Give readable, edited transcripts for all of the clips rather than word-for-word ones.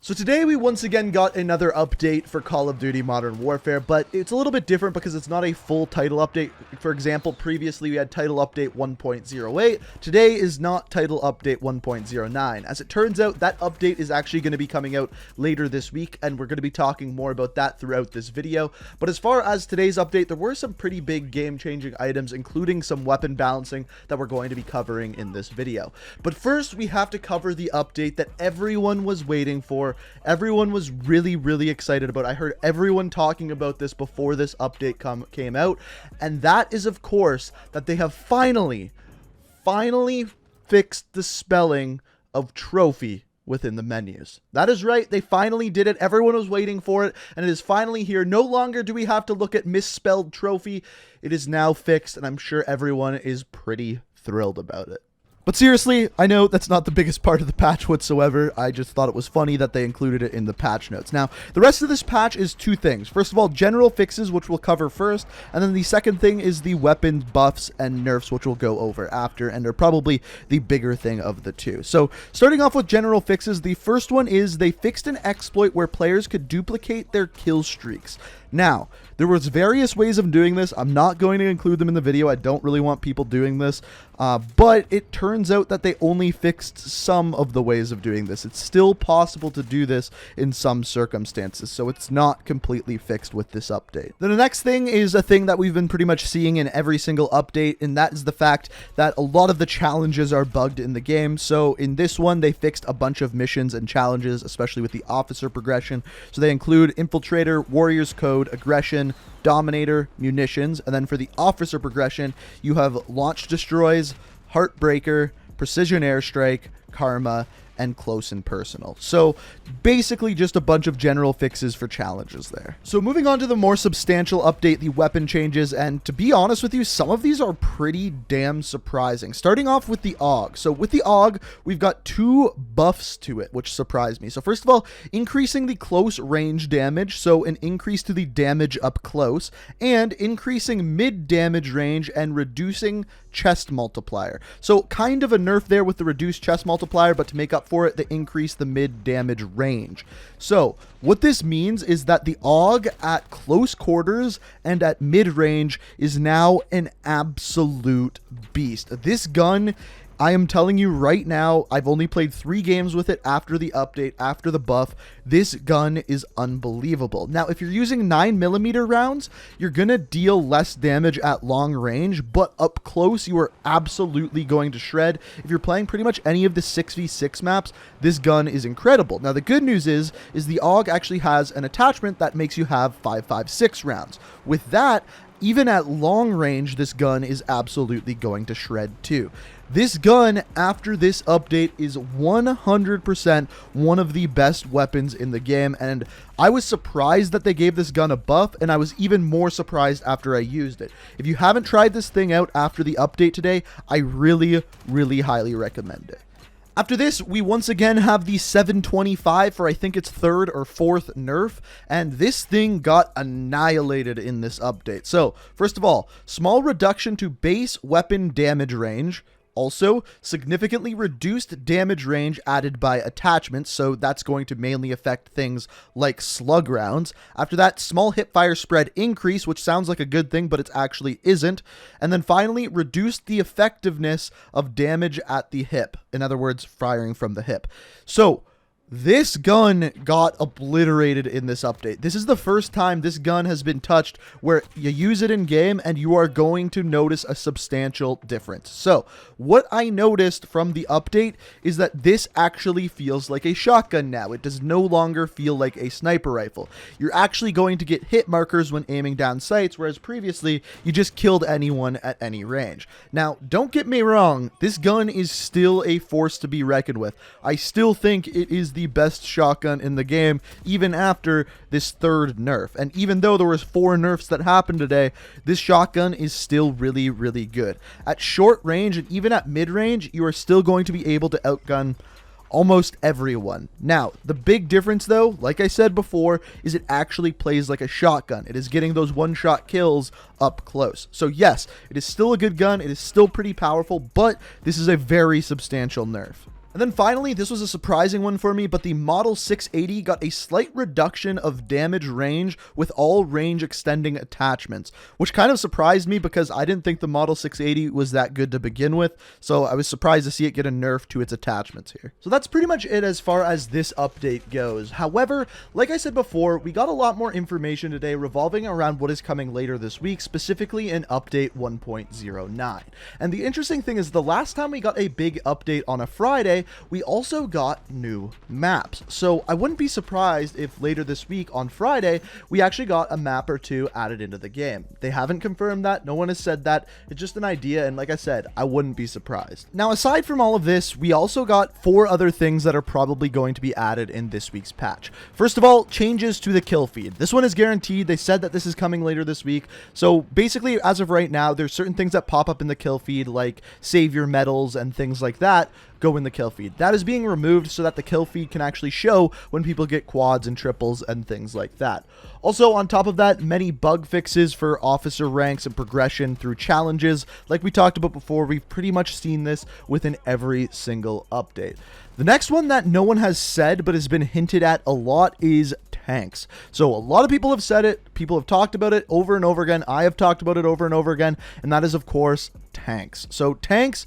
So today we once again got another update for Call of Duty Modern Warfare, but it's a little bit different because it's not a full title update. For example, previously we had title update 1.08. Today is not title update 1.09. As it turns out, that update is actually going to be coming out later this week, and we're going to be talking more about that throughout this video. But as far as today's update, there were some pretty big game-changing items, including some weapon balancing that we're going to be covering in this video. But first, we have to cover the update that everyone was waiting for. Everyone was really excited about. I heard everyone talking about this before this update came out, and that is, of course, that they have finally fixed the spelling of trophy within the menus. That is right, they finally did it. Everyone was waiting for it, and it is finally here. No longer do we have to look at misspelled trophy. It is now fixed, and I'm sure everyone is pretty thrilled about it. But seriously, I know that's not the biggest part of the patch whatsoever. I just thought it was funny that they included it in the patch notes. Now, the rest of this patch is two things. First of all, general fixes, which we'll cover first. And then the second thing is the weapons buffs and nerfs, which we'll go over after. And they're probably the bigger thing of the two. So, starting off with general fixes, the first one is they fixed an exploit where players could duplicate their kill streaks. Now, there was various ways of doing this. I'm not going to include them in the video. I don't really want people doing this. But it turns out that they only fixed some of the ways of doing this. It's still possible to do this in some circumstances, so it's not completely fixed with this update. Then the next thing is a thing that we've been pretty much seeing in every single update, and that is the fact that a lot of the challenges are bugged in the game. So in this one, they fixed a bunch of missions and challenges, especially with the officer progression. So they include Infiltrator, Warrior's Code, Aggression, Dominator, Munitions, and then for the officer progression, you have Launch Destroys, Heartbreaker, Precision Airstrike, Karma, and Close and Personal. So basically just a bunch of general fixes for challenges there. So moving on to the more substantial update, the weapon changes, and to be honest with you, some of these are pretty damn surprising. Starting off with the AUG. So with the AUG, we've got two buffs to it, which surprised me. So first of all, increasing the close range damage, so an increase to the damage up close, and increasing mid damage range and reducing chest multiplier. So kind of a nerf there with the reduced chest multiplier, but to make up for it, they increase the mid damage range. So what this means is that the AUG at close quarters and at mid range is now an absolute beast. This gun, I am telling you right now, I've only played 3 games with it after the update, after the buff. This gun is unbelievable. Now, if you're using 9mm rounds, you're going to deal less damage at long range, but up close, you are absolutely going to shred. If you're playing pretty much any of the 6v6 maps, this gun is incredible. Now, the good news is the AUG actually has an attachment that makes you have 5.56 rounds. With that, even at long range, this gun is absolutely going to shred too. This gun, after this update, is 100% one of the best weapons in the game, and I was surprised that they gave this gun a buff, and I was even more surprised after I used it. If you haven't tried this thing out after the update today, I really highly recommend it. After this, we once again have the 725 for I think its 3rd or 4th nerf, and this thing got annihilated in this update. So, first of all, small reduction to base weapon damage range. Also, significantly reduced damage range added by attachments, so that's going to mainly affect things like slug rounds. After that, small hipfire spread increase, which sounds like a good thing, but it actually isn't. And then finally, reduced the effectiveness of damage at the hip. In other words, firing from the hip. So, this gun got obliterated in this update. This is the first time this gun has been touched where you use it in game and you are going to notice a substantial difference. So, what I noticed from the update is that this actually feels like a shotgun now. It does no longer feel like a sniper rifle. You're actually going to get hit markers when aiming down sights, whereas previously you just killed anyone at any range. Now, don't get me wrong, this gun is still a force to be reckoned with. I still think it is the best shotgun in the game, even after this 3rd nerf. And even though there was 4 nerfs that happened today, this shotgun is still really good. At short range and even at mid range, you are still going to be able to outgun almost everyone. Now, the big difference though, like I said before, is it actually plays like a shotgun. It is getting those one-shot kills up close. So yes, it is still a good gun, it is still pretty powerful, but this is a very substantial nerf. And then finally, this was a surprising one for me, but the Model 680 got a slight reduction of damage range with all range extending attachments, which kind of surprised me because I didn't think the Model 680 was that good to begin with, so I was surprised to see it get a nerf to its attachments here. So that's pretty much it as far as this update goes. However, like I said before, we got a lot more information today revolving around what is coming later this week, specifically in update 1.09. And the interesting thing is the last time we got a big update on a Friday, we also got new maps. So I wouldn't be surprised if later this week on Friday, we actually got a map or two added into the game. They haven't confirmed that. No one has said that. It's just an idea. And like I said, I wouldn't be surprised. Now, aside from all of this, we also got 4 other things that are probably going to be added in this week's patch. First of all, changes to the kill feed. This one is guaranteed. They said that this is coming later this week. So basically, as of right now, there's certain things that pop up in the kill feed, like savior medals and things like that, go in the kill feed. That is being removed so that the kill feed can actually show when people get quads and triples and things like that. Also, on top of that, many bug fixes for officer ranks and progression through challenges. Like we talked about before, we've pretty much seen this within every single update. The next one that no one has said but has been hinted at a lot is tanks. So a lot of people have said it, people have talked about it over and over again, I have talked about it over and over again, and that is of course tanks. So tanks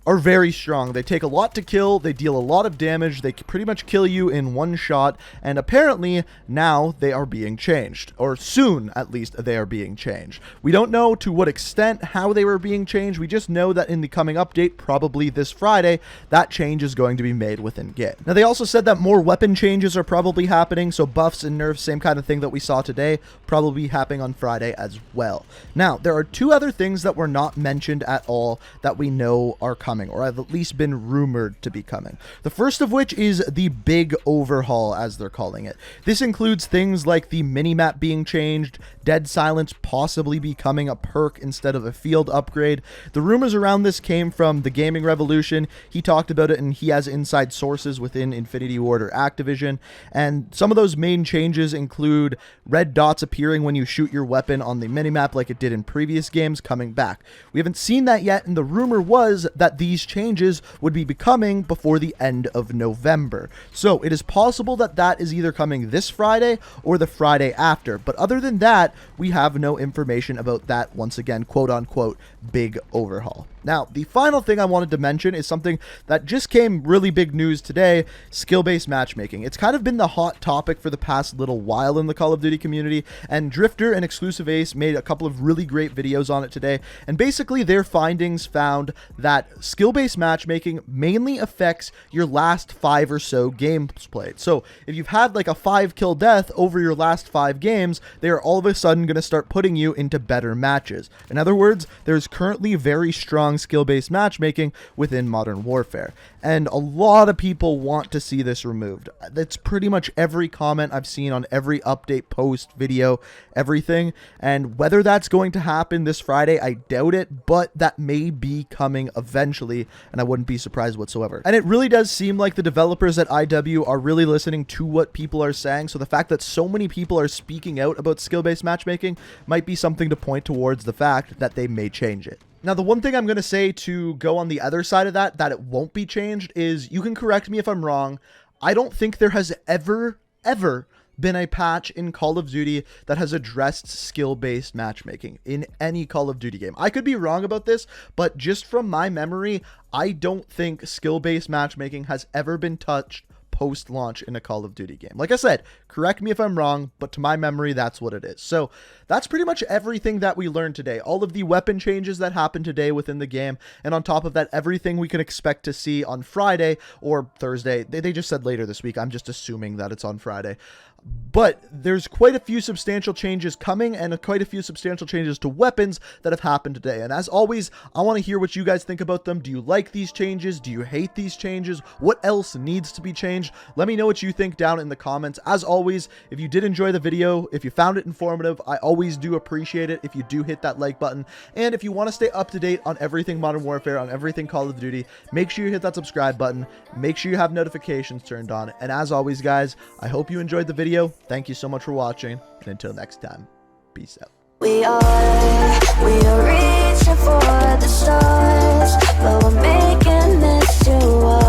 are very strong. They take a lot to kill, they deal a lot of damage, they pretty much kill you in one shot, and apparently now they are being changed, or soon at least they are being changed. We don't know to what extent, how they were being changed, we just know that in the coming update, probably this Friday, that change is going to be made within game. Now they also said that more weapon changes are probably happening, so buffs and nerfs, same kind of thing that we saw today, probably happening on Friday as well. Now, there are 2 other things that were not mentioned at all that we know are coming, or have at least been rumored to be coming. The first of which is the big overhaul, as they're calling it. This includes things like the minimap being changed, dead silence possibly becoming a perk instead of a field upgrade. The rumors around this came from the Gaming Revolution. He talked about it and he has inside sources within Infinity Ward or Activision. And some of those main changes include red dots appearing when you shoot your weapon on the minimap like it did in previous games coming back. We haven't seen that yet, and the rumor was that these changes would be becoming before the end of November. So it is possible that that is either coming this Friday or the Friday after. But other than that, we have no information about that, once again, quote unquote, big overhaul. Now, the final thing I wanted to mention is something that just came really big news today, skill-based matchmaking. It's kind of been the hot topic for the past little while in the Call of Duty community, and Drifter and Exclusive Ace made a couple of really great videos on it today, and basically their findings found that skill-based matchmaking mainly affects your last 5 or so games played. So if you've had like a 5-kill death over your last 5 games, they are all of a sudden going to start putting you into better matches. In other words, there's currently very strong skill-based matchmaking within Modern Warfare, and a lot of people want to see this removed. That's pretty much every comment I've seen on every update, post, video, everything, and whether that's going to happen this Friday, I doubt it, but that may be coming eventually, and I wouldn't be surprised whatsoever. And it really does seem like the developers at IW are really listening to what people are saying, so the fact that so many people are speaking out about skill-based matchmaking might be something to point towards the fact that they may change it. Now, the one thing I'm going to say to go on the other side of that it won't be changed, is you can correct me if I'm wrong. I don't think there has ever been a patch in Call of Duty that has addressed skill-based matchmaking in any Call of Duty game. I could be wrong about this, but just from my memory, I don't think skill-based matchmaking has ever been touched post-launch in a Call of Duty game. Like I said, correct me if I'm wrong, but to my memory, that's what it is. So that's pretty much everything that we learned today. All of the weapon changes that happened today within the game, and on top of that, everything we can expect to see on Friday or Thursday. They just said later this week. I'm just assuming that it's on Friday. But there's quite a few substantial changes coming, and quite a few substantial changes to weapons that have happened today. And as always, I want to hear what you guys think about them. Do you like these changes? Do you hate these changes? What else needs to be changed? Let me know what you think down in the comments. As always, if you did enjoy the video, if you found it informative, I always do appreciate it if you do hit that like button. And if you want to stay up to date on everything Modern Warfare, on everything Call of Duty, make sure you hit that subscribe button. Make sure you have notifications turned on. And as always, guys, I hope you enjoyed the video. Thank you so much for watching, and until next time, peace out. We are reaching for the stars, but we're making this to us.